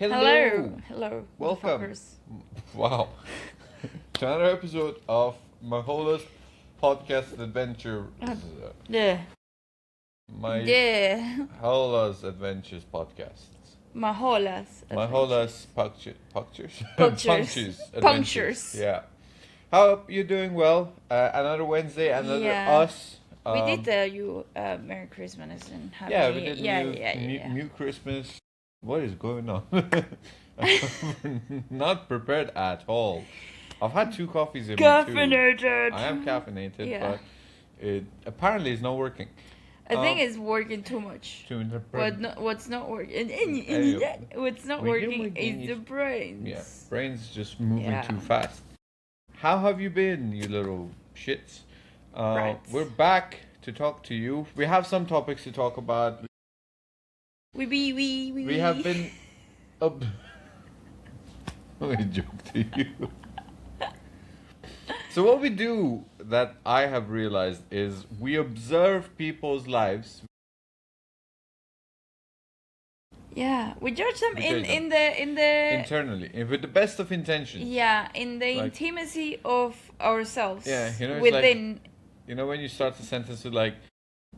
Hello. Hello. Welcome. motherfuckers. Wow. To another episode of Mahola's podcast adventure. Yeah. My Yeah. Hola's Adventures podcast. Mahola's. Mahola's punctures. Punctures. Punctures. Adventures. Punctures. Yeah. How you doing? Well, another Wednesday, another Yeah. us. We did tell you Merry Christmas and Happy Yeah, we did yeah. new Christmas. What is going on? Not prepared at all. I've had 2 coffees in me too. Caffeinated. I am caffeinated, Yeah. but it apparently is not working. I think it's working too much. To interpret. But no, what's not working? What's not We do working working is the brains. Yeah, brain's just moving Yeah. too fast. How have you been, you little shits? Rats. We're back to talk to you. We have some topics to talk about. We have been. I joke to you. So what we do that I have realized is we observe people's lives. Yeah, we judge them We in judge in the internally and with the best of intentions. yeah, in the Like- intimacy of ourselves. Yeah, you know, it's within. You know when you start a sentence with like,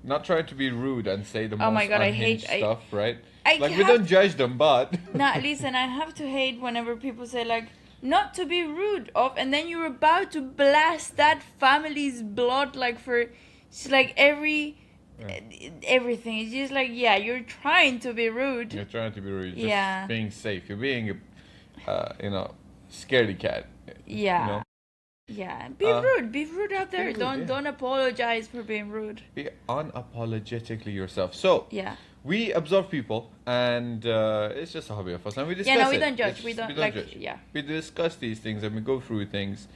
not trying to be rude and say the Oh most my God, I unhinged hate- stuff, right? I Like we have- don't judge them, but Nah, listen, I have to hate whenever people say like not to be rude of, and then you're about to blast that family's blood like for, it's like everything. It's just like you're trying to be rude. you're trying to be rude. Just Yeah. being safe. You're being a, scaredy cat. Yeah. You know? Yeah, be rude. Be rude out there. rude, don't yeah. don't apologize for being rude. Be unapologetically yourself. So Yeah. we observe people, and it's just a hobby of us, and we discuss Yeah, no, we it. don't judge. It's We just- don't like. judge. Yeah. We discuss these things and we go through things,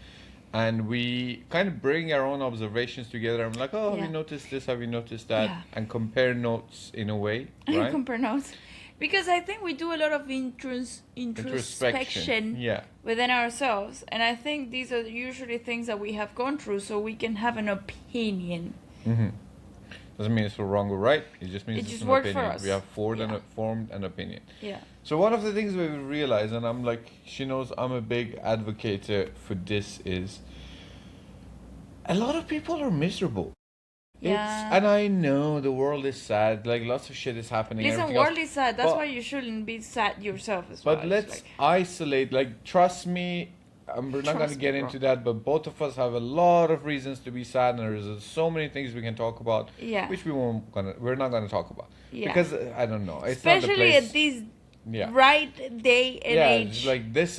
and we kind of bring our own observations together. I'm like, oh, have Yeah. you noticed this? Have you noticed that? Yeah. And compare notes in a way, right? Compare notes, because I think we do a lot of introspection Yeah. within ourselves, and I think these are usually things that we have gone through, so we can have an opinion. Mm-hmm. Doesn't mean it's wrong or right. It just means It it's just an worked for opinion. us. We have Yeah. formed an opinion. Yeah. So one of the things we realize, and I'm like, she knows I'm a big advocate for this, is a lot of people are miserable. Yeah. And I know the world is sad. Like lots of shit is happening. Listen, everything else. world is sad. That's But- why you shouldn't be sad yourself as well. But It's let's like- isolate. Like, trust me. We're not going Trust to me, get bro. into that, but both of us have a lot of reasons to be sad, and there's so many things we can talk about, Yeah. which we're not gonna talk about, Yeah. because I don't know. It's especially not the place. at this Yeah. right day and Yeah, age. it's like this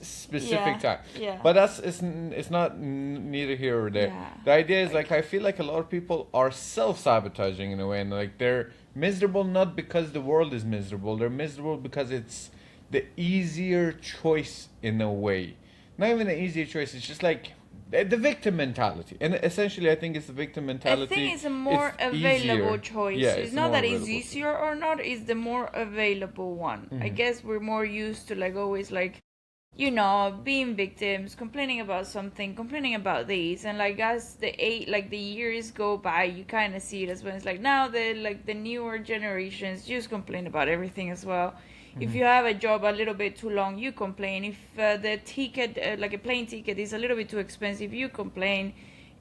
specific Yeah, time. yeah. But it's not neither here or there. Yeah, The idea is like I feel like a lot of people are self-sabotaging in a way, and like they're miserable not because the world is miserable. They're miserable because it's the easier choice in a way. Not even an easier choice. It's just like the victim mentality, and essentially, I think it's the victim mentality. I think it's a more It's available easier. choice. Yeah, it's the not more that it's available. easier or not, it's the more available one. I Mhm. guess we're more used to like always like, being victims, complaining about something, complaining about these, and like as the years go by, you kind of see it as well. It's like now the newer generations just complain about everything as well. If you have a job a little bit too long, you complain. If the ticket, like a plane ticket, is a little bit too expensive, you complain.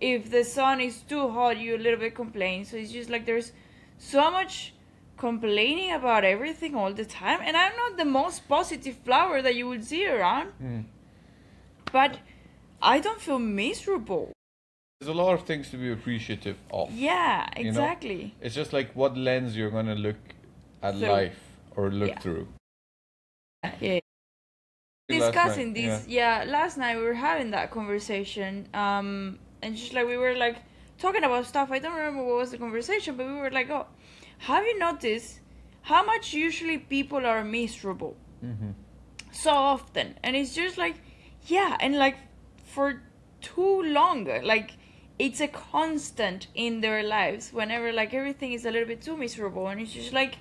If the sun is too hot, you a little bit complain. So it's just like there's so much complaining about everything all the time. And I'm not the most positive flower that you would see around, Mm. but I don't feel miserable. There's a lot of things to be appreciative of. Yeah, You know? exactly. It's just like what lens you're gonna look at Through. life or look Yeah. through. Yeah. Last Discussing night, this, last night we were having that conversation, and just like we were like talking about stuff. I don't remember what was the conversation, but we were like, oh, have you noticed how much usually people are miserable Mm-hmm. so often? And it's just like, yeah, and like for too long, like it's a constant in their lives whenever like everything is a little bit too miserable, and it's just like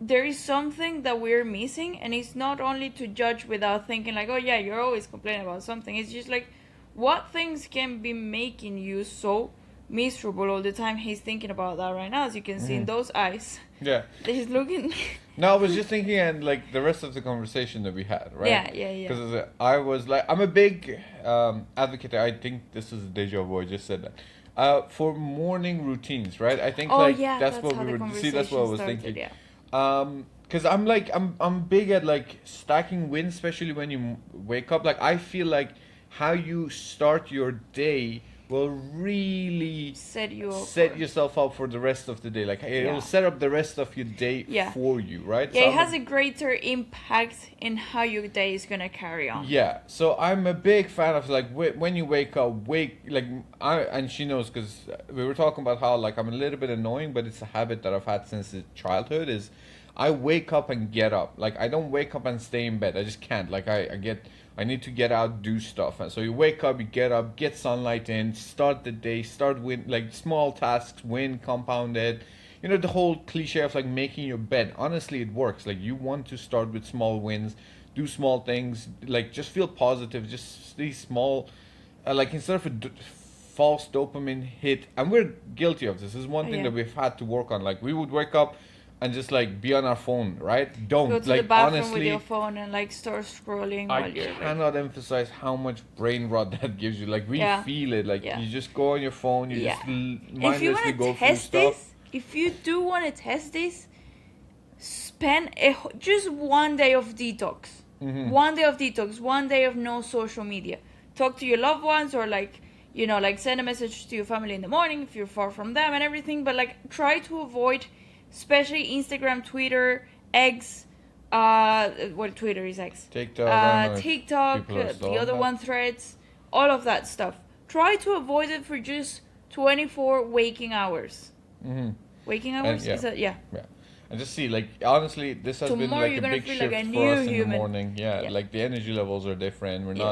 there is something that we're missing, and it's not only to judge without thinking like, oh yeah, you're always complaining about something. It's just like, what things can be making you so miserable all the time, he's thinking about that right now, as you can see in those eyes. Yeah. He's looking. No, I was just thinking, and like the rest of the conversation that we had, right? Yeah. Because I was like, I'm a big advocate. I think this is deja vu. I just said that. For morning routines, right? I think Oh like yeah, that's that's what how we the were. See, that's what I was conversation thinking. started, Because I'm like I'm big at like stacking wins, especially when you wake up. Like I feel like how you start your day will really set you up set for- yourself up for the rest of the day. Like it'll Yeah. set up the rest of your day Yeah. for you, right? Yeah, So it I'm has a greater impact in how your day is gonna carry on. Yeah, so I'm a big fan of like when you wake up, like I and she knows because we were talking about how like I'm a little bit annoying, but it's a habit that I've had since childhood. Is I wake up and get up. Like I don't wake up and stay in bed. I just can't. Like I need to get out, do stuff. And so you wake up, you get up, get sunlight in, start the day, start with like small tasks, win compounded. You know the whole cliche of like making your bed. Honestly, it works. Like you want to start with small wins, do small things, like just feel positive, just these small, like instead of false dopamine hit. And we're guilty of this. This is one thing Yeah. that we've had to work on. Like we would wake up and just like be on our phone, right? Don't Go to like the bathroom honestly. with your phone and like start scrolling I while you're like, cannot emphasize how much brain rot that gives you. Like we Yeah. feel it. Like Yeah. you just go on your phone, you Yeah. just If you mindlessly want go to through test stuff. this, if you do want to test this, spend just one day of detox. Mm-hmm. One day of detox, one day of no social media. Talk to your loved ones or like, you know, like send a message to your family in the morning if you're far from them and everything. But like try to avoid, especially Instagram, Twitter, X, well, Twitter is X. TikTok, I don't know if TikTok, people are still the on other that. one, Threads, all of that stuff. Try to avoid it for just 24 waking hours. Mm-hmm. Waking hours? yeah. Is that, yeah. Yeah. And just see, like, honestly, this has been Tomorrow like you're a gonna big feel shift like a for new us in the human. morning. Yeah, Yeah. like the energy levels are different. We're Yeah.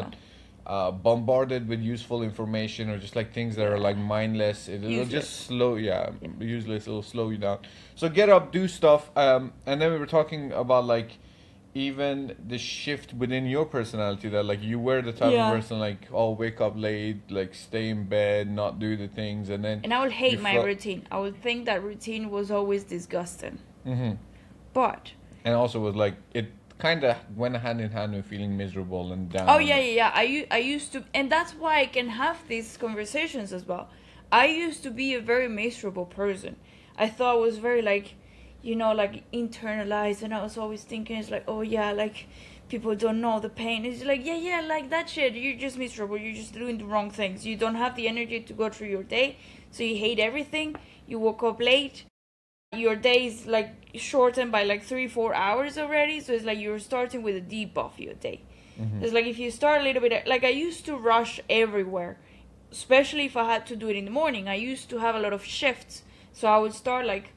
not bombarded with useful information or just like things that are like mindless. It'll Useless. just slow, useless. It'll slow you down. So get up, do stuff. And then we were talking about like even the shift within your personality that like you were the type Yeah. of person like wake up late, like stay in bed, not do the things, and then And I would hate you my felt- routine. I would think that routine was always disgusting. Mm-hmm. But And also was like it kind of went hand in hand with feeling miserable and down. oh yeah. I used to, and that's why I can have these conversations as well. I used to be a very miserable person. I thought I was very like, you know, like internalized, and I was always thinking it's like, oh yeah, like people don't know the pain. It's like yeah, like that shit. You're just miserable. You're just doing the wrong things. You don't have the energy to go through your day, so you hate everything. You woke up late. Your day is like shortened by like 3-4 hours already, so it's like you're starting with a debuff your day. It's like if you start a little bit, like I used to rush everywhere, especially if I had to do it in the morning. I used to have a lot of shifts, so I would start like,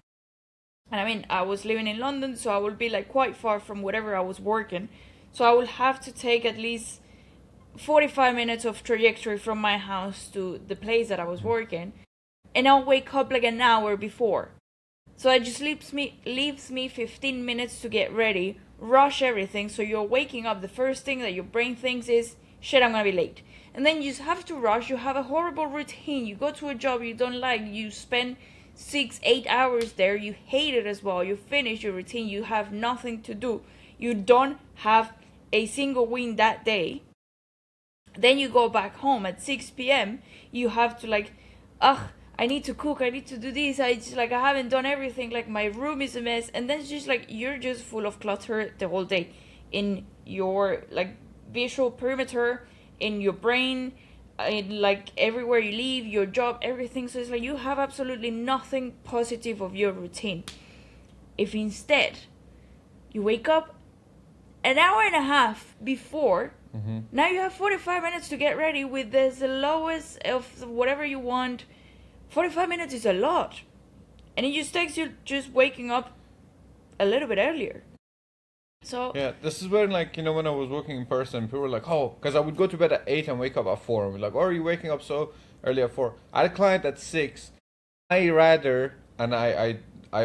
and I mean I was living in London, so I would be like quite far from whatever I was working, so I would have to take at least 45 minutes of trajectory from my house to the place that I was working, and I'll wake up like an hour before. So it just leaves me 15 minutes to get ready, rush everything. So you're waking up, the first thing that your brain thinks is, shit, I'm gonna be late. And then you just have to rush, you have a horrible routine, you go to a job you don't like, you spend 6-8 hours there, you hate it as well, you finish your routine, you have nothing to do, you don't have a single win that day. Then you go back home at 6 p.m, you have to like, I need to cook, I need to do this, I haven't done everything, like my room is a mess, and then it's just like you're just full of clutter the whole day in your like visual perimeter, in your brain, in like everywhere you live, your job, everything. So it's like you have absolutely nothing positive of your routine. If instead you wake up an hour and a half before, now you have 45 minutes to get ready with the lowest of whatever you want. 45 minutes is a lot. And it just takes you just waking up a little bit earlier. So Yeah, this is when like when I was working in person, people were like, oh, because I would go to bed at 8 and wake up at 4. And we're like, oh, are you waking up so early at 4? I had a client at 6. I rather, and I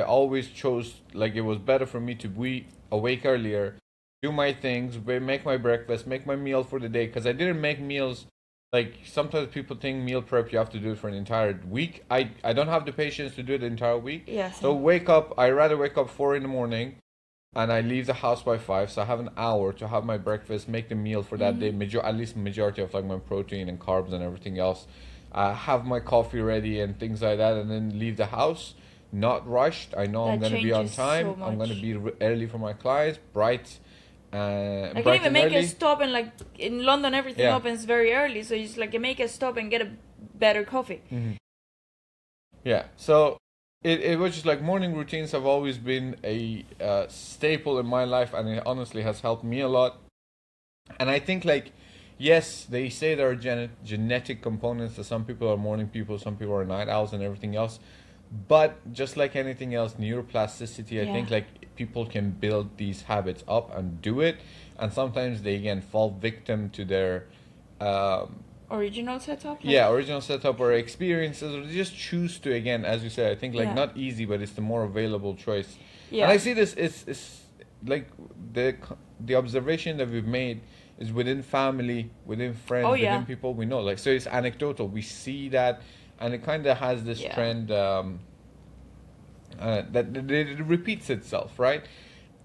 always chose, like it was better for me to be awake earlier, do my things, make my breakfast, make my meal for the day, because I didn't make meals like sometimes people think meal prep you have to do it for an entire week. I don't have the patience to do it the entire week. Yeah, So same. wake up. I rather wake up 4 in the morning, and I leave the house by 5. So I have an hour to have my breakfast, make the meal for that day. At least majority of like my protein and carbs and everything else. Have my coffee ready and things like that, and then leave the house. Not rushed. I know I'm That gonna be on changes time. so I'm gonna much. be early for my clients. Bright. I can Bright even and make early. a stop, and like in London everything Yeah. opens very early, so you just like make a stop and get a better coffee. Yeah, so it was just like morning routines have always been a staple in my life, and it honestly has helped me a lot. And I think, like, yes, they say there are genetic components that some people are morning people, some people are night owls, and everything else. But just like anything else, neuroplasticity, I think Yeah. like people can build these habits up and do it, and sometimes they again fall victim to their Original setup. Like, yeah, original setup or experiences, or they just choose to, again, as you said, I think like Yeah. not easy, but it's the more available choice. Yeah. And I see this, it's like the observation that we've made is within family, within friends, Oh, yeah. within people we know. Like, so it's anecdotal. We see that, and it kind of has this Yeah. trend that it repeats itself, right?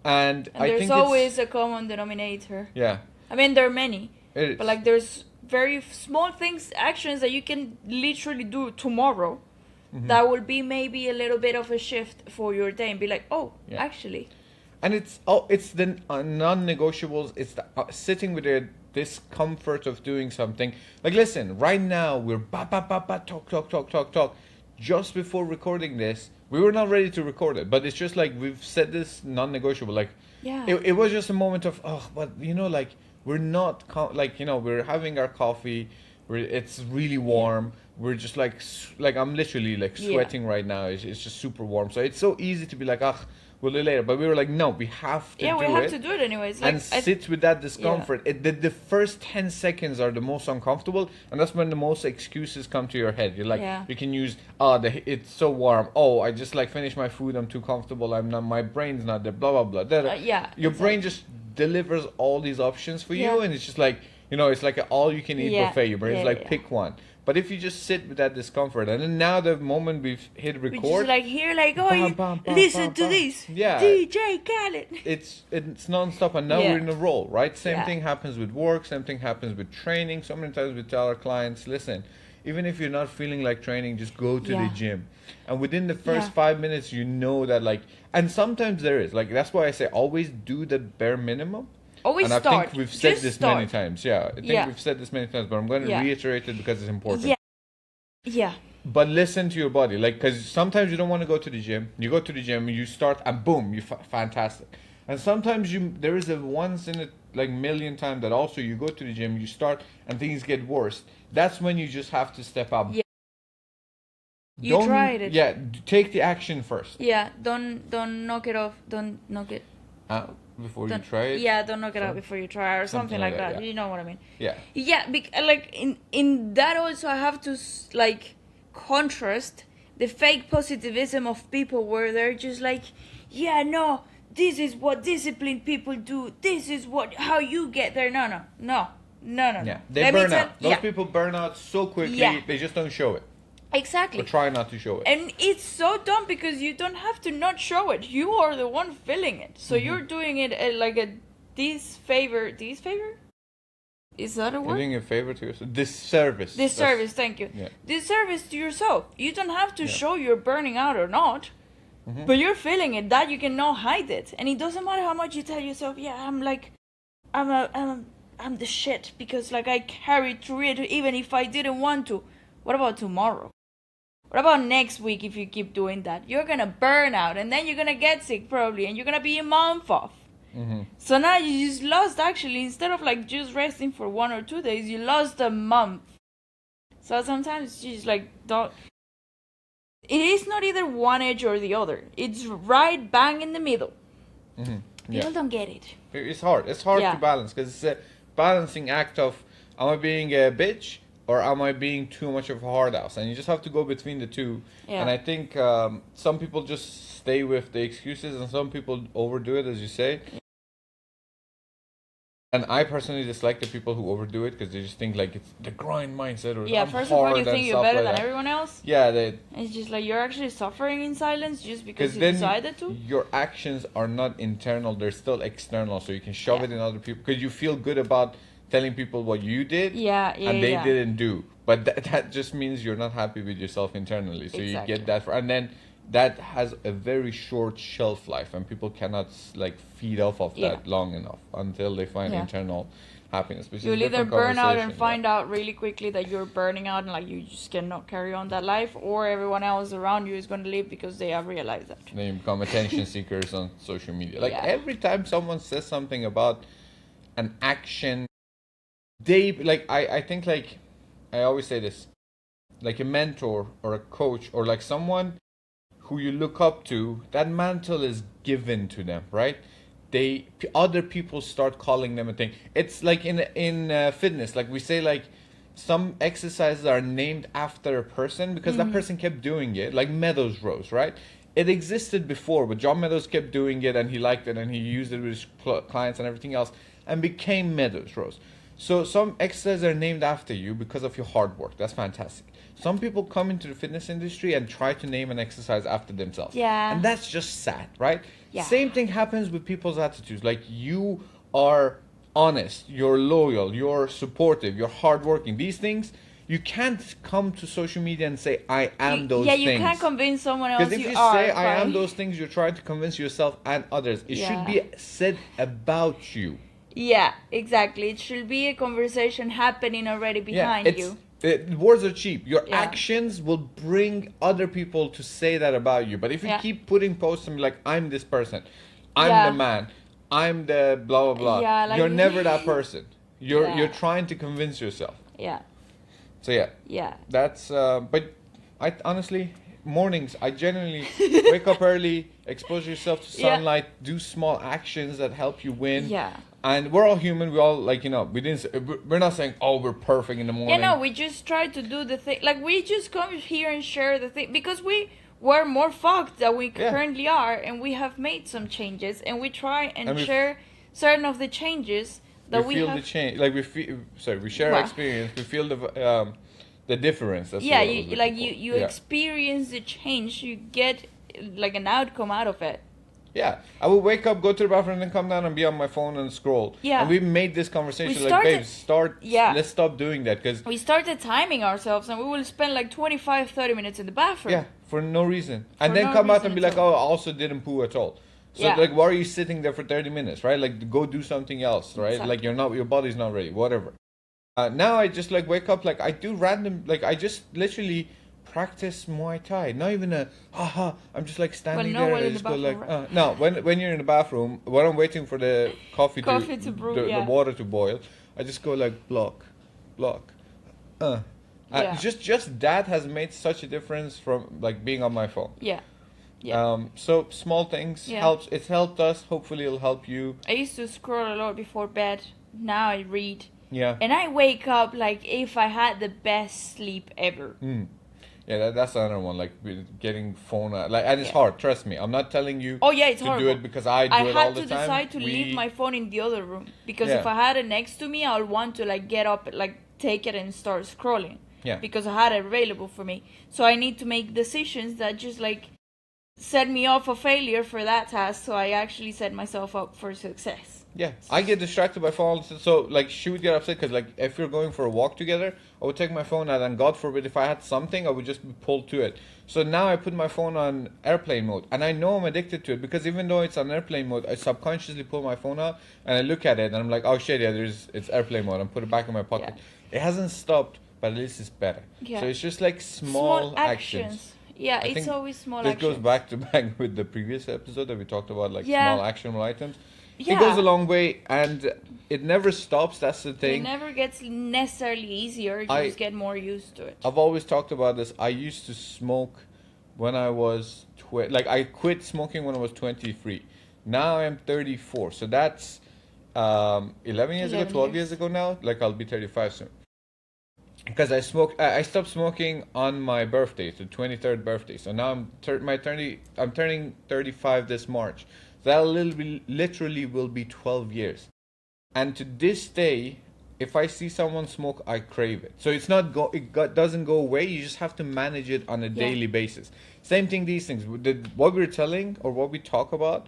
And And I there's think always a common denominator. yeah, I mean, there are many, it is. but like there's very small things, actions that you can literally do tomorrow. Mm-hmm. That will be maybe a little bit of a shift for your day, and be like, oh, Yeah. actually, And it's the non-negotiables. It's the sitting with the discomfort of doing something. Like, listen, right now we're talk. Just before recording this, we were not ready to record it, but it's just like we've said this non-negotiable. Like, Yeah. it was just a moment of but like we're not like we're having our coffee. It's really warm. We're just like I'm literally like Yeah. sweating right now. It's just super warm. So it's so easy to be like, we'll do it later. But we were like, no, we have to yeah, do we have it. to do it anyways. Like, And sit with that discomfort. The first 10 seconds are the most uncomfortable, and that's when the most excuses come to your head. You're like, Yeah. you can use, it's so warm. I just like finished my food. I'm too comfortable. I'm not. My brain's not there. Blah blah blah. Yeah, Your brain exactly. just delivers all these options for you, Yeah. and it's just like it's like an all-you-can-eat Yeah. buffet. Your brain's Yeah, like, yeah. pick one. But if you just sit with that discomfort, and then now the moment we've hit we record, just like hear like, oh, Bam, you bam, bam, listen bam, to bam. this, Yeah. DJ Khaled. it's non-stop, and now Yeah. we're in a roll, right? Same Yeah. thing happens with work, same thing happens with training. So many times we tell our clients, listen, even if you're not feeling like training, just go to the Yeah. gym, and within the first Yeah. 5 minutes that, like, and sometimes there is, like, that's why I say always do the bare minimum. Always And I start. think we've said Just this start. many times. Yeah, I think Yeah. we've said this many times, but I'm going to Yeah. reiterate it because it's important. Yeah. Yeah. But listen to your body, like, because sometimes you don't want to go to the gym. You go to the gym, you start, and boom, you fantastic. And sometimes there is a once in a like million time that also you go to the gym, you start, and things get worse. That's when you just have to step up. Yeah. You tried it. Yeah, take the action first. Yeah. Don't knock it off. Don't knock it. Before you Don't, try it. yeah, don't knock it So- out before you try, or something like that. yeah. You know what I mean? Yeah. Yeah, like in that also I have to like contrast the fake positivism of people where they're just like, yeah, no, this is what disciplined people do. This is how you get there. No. Yeah, they Let me burn tell- out. Those yeah, people burn out so quickly. Yeah. They just don't show it, exactly. or try not to show it. And it's so dumb because you don't have to not show it. You are the one feeling it. So you're doing it like a disfavor. Disfavor? Is that a You're word? doing a favor to yourself. Disservice. Disservice, thank you. Yeah. Disservice to yourself. You don't have to Yeah. show you're burning out or not. But you're feeling it, that you cannot hide it. And it doesn't matter how much you tell yourself, yeah, I'm the shit because like I carried through it even if I didn't want to. What about tomorrow? What about next week if you keep doing that? You're gonna burn out and then you're gonna get sick probably and you're gonna be a month off. So now you just lost, actually, instead of like just resting for 1 or 2 days, you lost a month. So sometimes you just like don't. It is not either one edge or the other. It's right bang in the middle. Yeah. People don't get it. It's hard. It's hard Yeah. to balance because it's a balancing act of, am I being a bitch or am I being too much of a hard ass? And you just have to go between the two. Yeah. And I think some people just stay with the excuses and some people overdo it, as you say. And I personally dislike the people who overdo it because they just think like it's the grind mindset or Yeah, I'm first of all, hard you and think you're stuff better like than that. everyone else. Yeah, they It's just like you're actually suffering in silence just because because you then decided to. your actions are not internal; they're still external. So you can shove Yeah. it in other people because you feel good about telling people what you did, Yeah, yeah, and they yeah. didn't do. But that just means you're not happy with yourself internally. So Exactly. you get that, and then that has a very short shelf life, and people cannot like feed off of Yeah. that long enough until they find Yeah. internal happiness. Which You'll is a either different burn out and conversation, find out really quickly that you're burning out and like you just cannot carry on that life, or everyone else around you is going to leave because they have realized that. Then you become attention seekers on social media. Like Yeah. every time someone says something about an action, they like I think like I always say this, like a mentor or a coach or like someone who you look up to, that mantle is given to them, right? Other people start calling them a thing. It's like in fitness, like we say like some exercises are named after a person because that person kept doing it, like Meadows rows, right? It existed before, but John Meadows kept doing it and he liked it and he used it with his clients and everything else and became Meadows rows. So some exercises are named after you because of your hard work. That's fantastic. Some people come into the fitness industry and try to name an exercise after themselves. Yeah. And that's just sad, right? Yeah. Same thing happens with people's attitudes. Like you are honest, you're loyal, you're supportive, you're hardworking. These things, you can't come to social media and say, I am those yeah, things. you can't convince someone else Because if you are. say, I am right? those things, you're trying to convince yourself and others. It should be said about you. Yeah, exactly. It should be a conversation happening already behind you. Words are cheap. Your Yeah. actions will bring other people to say that about you. But if you Yeah. keep putting posts and be like, I'm this person, I'm Yeah. the man, I'm the blah blah blah, Yeah, like- you're never that person. You're Yeah. you're trying to convince yourself. Yeah, So yeah, yeah. that's but I honestly mornings I genuinely wake up early, expose yourself to Yeah. sunlight, do small actions that help you win. Yeah. And we're all human. We all like we didn't. We're not saying we're perfect in the morning. Yeah, no, we just try to do the thing. Like, we just come here and share the thing because we're more fucked than we Yeah. currently are, and we have made some changes, and we try and, And we- share certain of the changes that we feel have. the change. Like we feel. Sorry, we share our Well. experience. We feel the difference. That's Yeah, what I was you looking for. you Yeah. experience the change, you get like an outcome out of it. Yeah, I would wake up, go to the bathroom, and then come down and be on my phone and scroll. Yeah. And we made this conversation We like, started- babe, start. Yeah. Let's stop doing that because We started timing ourselves, and we will spend like 25-30 minutes in the bathroom. yeah, for no reason, and For then no come out reason and be at like, all. oh, I also didn't poo at all. So Yeah. like, why are you sitting there for 30 minutes, right? Like, go do something else, right? Exactly. Like, your body's not ready, whatever. Now I just like wake up, like I do random, like I just literally practice Muay Thai. Not even a haha. I'm just like standing no there. one And I in just the go like bathroom, no. When you're in the bathroom, when I'm waiting for the coffee To brew, the yeah. water to boil, I just go like block. Yeah. Just that has made such a difference from like being on my phone. Yeah. Yeah. So small things Yeah. helps. It's helped us. Hopefully, it'll help you. I used to scroll a lot before bed. Now I read. Yeah. And I wake up like if I had the best sleep ever. Yeah, that's another one. Like with getting phone out, like, and it's Yeah. hard. Trust me, I'm not telling you. Oh yeah, it's to horrible. do it because I do I it all had the to time. decide to leave my phone in the other room because Yeah. if I had it next to me, I'll want to like get up, like take it and start scrolling. Yeah. Because I had it available for me. So I need to make decisions that just like set me off for failure for that task. So I actually set myself up for success. Yeah, I get distracted by phone. So like, she would get upset because like if we're going for a walk together, I would take my phone out, and God forbid if I had something, I would just be pulled to it. So now I put my phone on airplane mode, and I know I'm addicted to it because even though it's on airplane mode, I subconsciously pull my phone out and I look at it and I'm like, oh shit, yeah, it's airplane mode. And put it back in my pocket. Yeah. It hasn't stopped, but at least it's better. Yeah. So it's just like small actions. Yeah, I it's think always small This actions. goes back to back with the previous episode that we talked about, like Yeah. small actionable items. Yeah. It goes a long way, and it never stops. That's the It thing. never gets necessarily easier. You I- just get more used to it. I've always talked about this. I used to smoke when I was like I quit smoking when I was 23. Now I'm 34, so that's 11 years ago, 11 12 years. years ago now. Like I'll be 35 soon. Because I stopped smoking on my birthday, the 23rd birthday. So now I'm turning 35 this March. So that literally will be 12 years. And to this day, if I see someone smoke, I crave it. So it's not doesn't go away. You just have to manage it on a daily basis. Same thing. These things, what we're telling or what we talk about,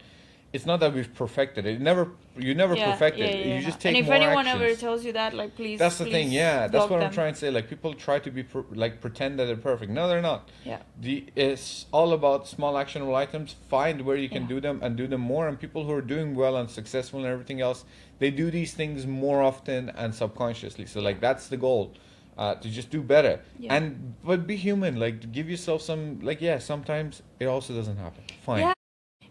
it's not that we've perfected it. You never perfect it. You just take and if more anyone actions. ever tells you that, like, please. That's the thing. Yeah, that's what I'm them. trying to say. Like, people try to be like pretend that they're perfect. No, they're not. Yeah. It's all about small actionable items. Find where you can Yeah. do them and do them more. And people who are doing well and successful and everything else, they do these things more often and subconsciously. So like that's the goal. To just do better. Yeah. But be human. Like, give yourself some. Like, yeah, sometimes it also doesn't happen. Fine. Yeah.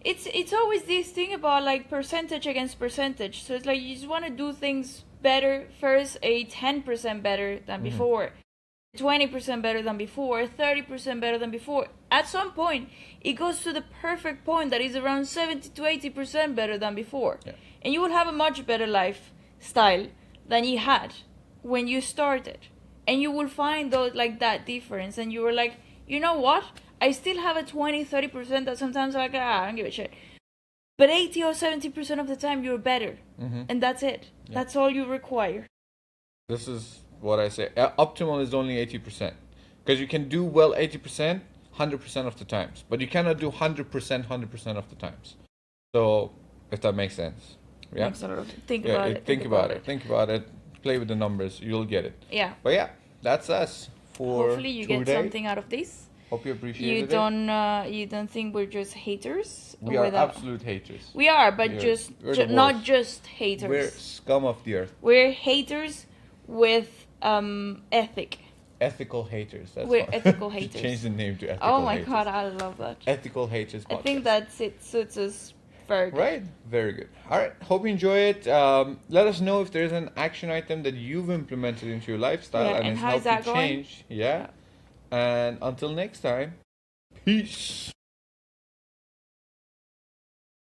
It's always this thing about like percentage against percentage. So it's like you just want to do things better first, 10% better than before, 20% better than before, 30% better than before. At some point, it goes to the perfect point that is around 70 to 80% better than before. Yeah. And you will have a much better lifestyle than you had when you started. And you will find those like that difference, and you were like, you know what? I still have a 20-30% that sometimes I'm like, I don't give a shit. But 80 or 70% of the time, you're better. And that's it. Yeah. That's all you require. This is what I say. Optimal is only 80%. Because you can do well 80%, 100% of the times. But you cannot do 100%, 100% of the times. So, if that makes sense. Yeah? Makes a lot of think about it. Think about it. Think about it. Play with the numbers. You'll get it. Yeah. But yeah, that's us for Hopefully you get today. something out of this. Hope you appreciate You it. you don't think we're just haters? We are absolute haters. We are, but We're just the not worst. just haters. We're scum of the earth. We're haters with ethic. Ethical haters. That's We're what- ethical Should haters. change the name to ethical Oh my haters. god, I love that. Ethical haters podcast. I think it suits us very good. Right? Very good. All right. Hope you enjoy it. Let us know if there's an action item that you've implemented into your lifestyle Yeah, and and it's how is helped you that going? change. Yeah. And until next time, peace.